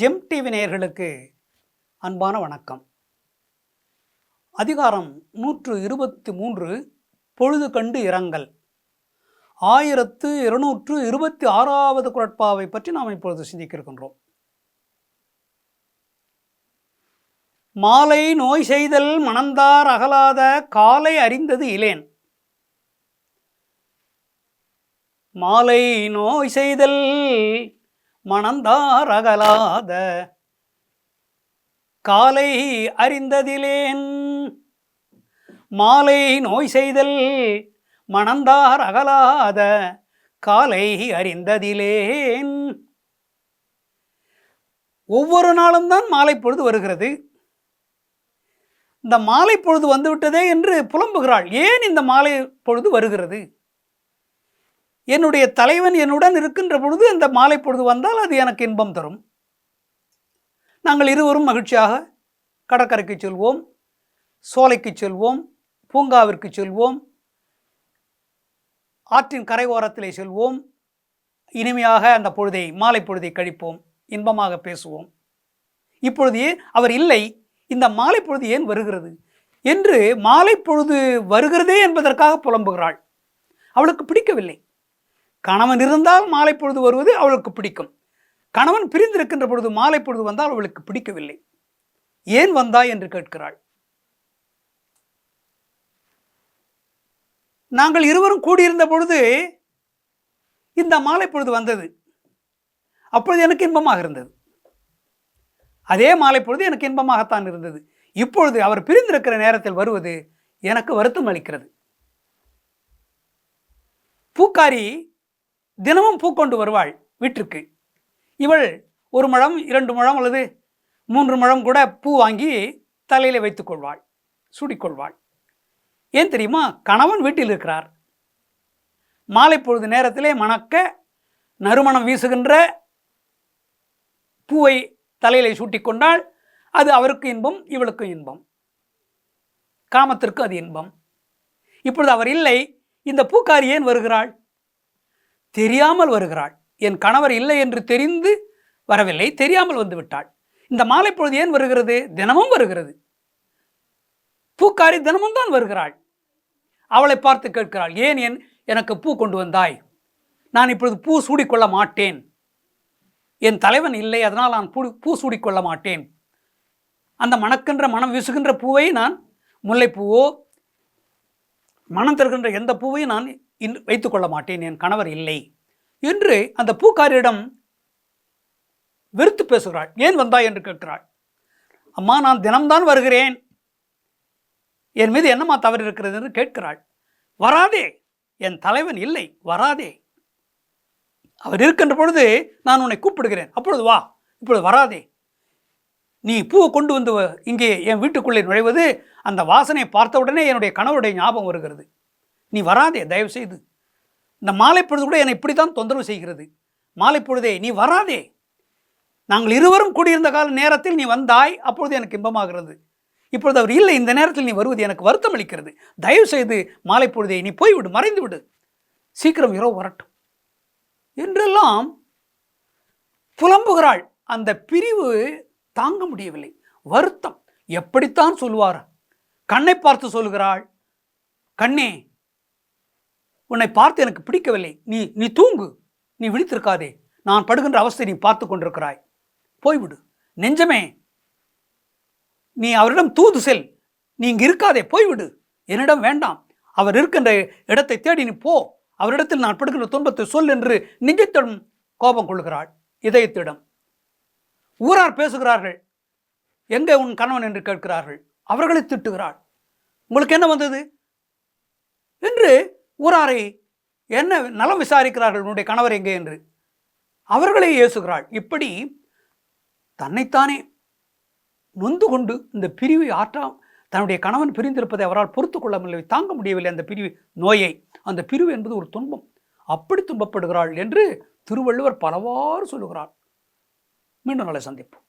GeM TV நேயர்களுக்கு அன்பான வணக்கம். அதிகாரம் 123 பொழுது கண்டு இரங்கல். 1226வது குறட்பாவை பற்றி நாம் இப்பொழுது சிந்திக்க இருக்கின்றோம். மாலை நோய் செய்தல் மணந்தார் அகலாத காலை அறிந்தது இலேன். மாலை நோய் செய்தல் மணந்தார் அகலாத காலை அறிந்ததிலேன். மாலை நோய் செய்தல் மணந்தார் அகலாத காலை அறிந்ததிலேன். ஒவ்வொரு நாளும் தான் மாலை பொழுது வருகிறது. இந்த மாலை பொழுது வந்துவிட்டதே என்று புலம்புகிறாள். ஏன் இந்த மாலை பொழுது வருகிறது? என்னுடைய தலைவன் என்னுடன் இருக்கின்ற பொழுது அந்த மாலை பொழுது வந்தால் அது எனக்கு இன்பம் தரும். நாங்கள் இருவரும் மகிழ்ச்சியாக கடற்கரைக்கு செல்வோம், சோலைக்கு செல்வோம், பூங்காவிற்கு செல்வோம், ஆற்றின் கரை ஓரத்திலே செல்வோம். இனிமையாக அந்த பொழுதை மாலை பொழுதை கழிப்போம், இன்பமாக பேசுவோம். இப்பொழுது அவர் இல்லை, இந்த மாலை பொழுது ஏன் வருகிறது என்று மாலை பொழுது வருகிறதே என்பதற்காக புலம்புகிறாள். அவளுக்கு பிடிக்கவில்லை. கணவன் இருந்தால் மாலை பொழுது வருவது அவளுக்கு பிடிக்கும். கணவன் பிரிந்திருக்கின்ற பொழுது மாலை பொழுது வந்தால் அவளுக்கு பிடிக்கவில்லை. ஏன் வந்தாய் என்று கேட்கிறாள். நாங்கள் இருவரும் கூடியிருந்த பொழுது இந்த மாலை பொழுது வந்தது. அப்பொழுது எனக்கு இன்பமாக இருந்தது. அதே மாலை பொழுது எனக்கு இன்பமாகத்தான் இருந்தது. இப்பொழுது அவர் பிரிந்திருக்கிற நேரத்தில் வருவது எனக்கு வருத்தம் அளிக்கிறது. பூக்காரி தினமும் பூ கொண்டு வருவாள் வீட்டிற்கு. இவள் 1 முழம் 2 முழம் அல்லது 3 முழம் கூட பூ வாங்கி தலையில் வைத்துக் கொள்வாள், சூடிக்கொள்வாள். ஏன் தெரியுமா? கணவன் வீட்டில் இருக்கிறார். மாலை பொழுது நேரத்திலே மணக்க நறுமணம் வீசுகின்ற பூவை தலையிலே சூட்டிக்கொண்டால் அது அவருக்கு இன்பம், இவளுக்கும் இன்பம், காமத்திற்கு அது இன்பம். இப்பொழுது அவர் இல்லை. இந்த பூக்காரி ஏன் வருகிறாள்? தெரியாமல் வருகிறாள். என் கணவர் இல்லை என்று தெரிந்து வரவில்லை, தெரியாமல் வந்து விட்டாள். இந்த மாலை பொழுது ஏன் வருகிறது? தினமும் வருகிறது. பூக்காரி தினமும் தான் வருகிறாள். அவளை பார்த்து கேட்கிறாள், ஏன் எனக்கு பூ கொண்டு வந்தாய்? நான் இப்பொழுது பூ சூடிக்கொள்ள மாட்டேன். என் தலைவன் இல்லை, அதனால் நான் பூ சூடிக்கொள்ள மாட்டேன். அந்த மணக்கின்ற மனம் வீசுகின்ற பூவை நான், முல்லைப்பூவோ மனம் தருகின்ற எந்த பூவையும் நான் வைத்துக்கொள்ள மாட்டேன், என் கணவர் இல்லை என்று அந்த பூக்காரியிடம் வெறுத்து பேசுகிறாள். ஏன் வந்தாய் என்று கேட்கிறாள். அம்மா, நான் தினம்தான் வருகிறேன், என் மீது என்னம்மா தவறு இருக்கிறது என்று கேட்கிறாள். வராதே, என் தலைவன் இல்லை, வராதே. அவர் இருக்கின்ற பொழுது நான் உன்னை கூப்பிடுகிறேன், அப்பொழுது வா, இப்பொழுது வராதே. நீ பூவை கொண்டு வந்து இங்கே என் வீட்டுக்குள்ளே நுழைவது, அந்த வாசனை பார்த்தவுடனே என்னுடைய கணவருடைய ஞாபகம் வருகிறது. நீ வராதே, தயவு செய்து. இந்த மாலை பொழுது கூட என்னை இப்படித்தான் தொந்தரவு செய்கிறது. மாலை பொழுதே நீ வராதே. நாங்கள் இருவரும் கூடியிருந்த கால நேரத்தில் நீ வந்தாய், அப்பொழுது எனக்கு இன்பமாகிறது. இப்பொழுது அவர் இல்லை, இந்த நேரத்தில் நீ வருவது எனக்கு வருத்தம் அளிக்கிறது. தயவு செய்து மாலை பொழுதே நீ போய்விடு, மறைந்து விடு, சீக்கிரம் இரவு வரட்டும் என்றெல்லாம் புலம்புகிறாள். அந்த பிரிவு தாங்க முடியவில்லை, வருத்தம். எப்படித்தான் சொல்வார்? கண்ணை பார்த்து சொல்கிறாள், கண்ணே, உன்னை பார்த்து எனக்கு பிடிக்கவில்லை, நீ தூங்கு, நீ விழித்திருக்காதே, நான் படுகின்ற அவஸ்தை நீ பார்த்து கொண்டிருக்கிறாய், போய்விடு. நெஞ்சமே, நீ அவரிடம் தூது செல், நீ இங்கு இருக்காதே, போய்விடு, என்னிடம் வேண்டாம், அவர் இருக்கின்ற இடத்தை தேடி நீ போ, அவரிடத்தில் நான் படுகின்ற துன்பத்தை சொல் என்று நெஞ்சத்திடம் கோபம் கொள்கிறாள், இதயத்திடம். ஊரார் பேசுகிறார்கள், எங்கே உன் கணவன் என்று கேட்கிறார்கள். அவர்களை திட்டுகிறாள். உங்களுக்கு என்ன வந்தது என்று ஊராரை என்ன நலம் விசாரிக்கிறார்கள், உன்னுடைய கணவர் எங்கே என்று. அவர்களை ஏசுகிறாள். இப்படி தன்னைத்தானே நொந்து கொண்டு இந்த பிரிவை தன்னுடைய கணவன் பிரிந்திருப்பதை அவரால் பொறுத்து கொள்ள முடியவில்லை, தாங்க முடியவில்லை அந்த பிரிவு நோயை. அந்த பிரிவு என்பது ஒரு துன்பம். அப்படி துன்பப்படுகிறாள் என்று திருவள்ளுவர் பலவாறு சொல்லுகிறார். மீண்டும் நாளை சந்திப்போம்.